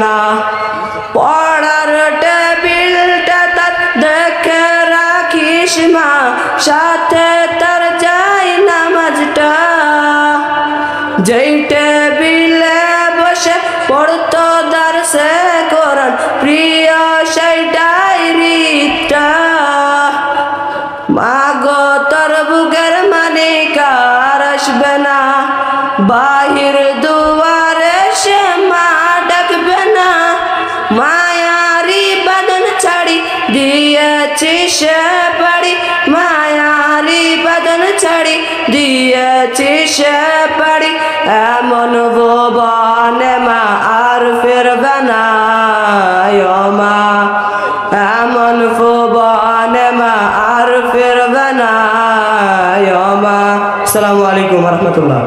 না পড়ার টেবিলটা তার দেখে রাখিস মা, সাথে তার যাই নামাজটা। যেই টেবিলে বসে পড়তো দারসে কোরআন, প্রিয় সেই ডায়েরিটা। মা গো তোর বুকের মালিক আর আসবে না, বাহির দুয়ারে সে মা ডাকবে না। মায়ারি বাঁধন ছাড়ি দিয়েছি সে বাড়ি, মায়ারি বাঁধন ছাড়ি দিয়েছি সে বাড়ি। এমন ভুবনে মা আর ফিরবে না ও মা, এমন ভুবনে মা আর ফিরবে না ও মা। আসসালামু আলাইকুম ওয়া রাহমাতুল্লাহ।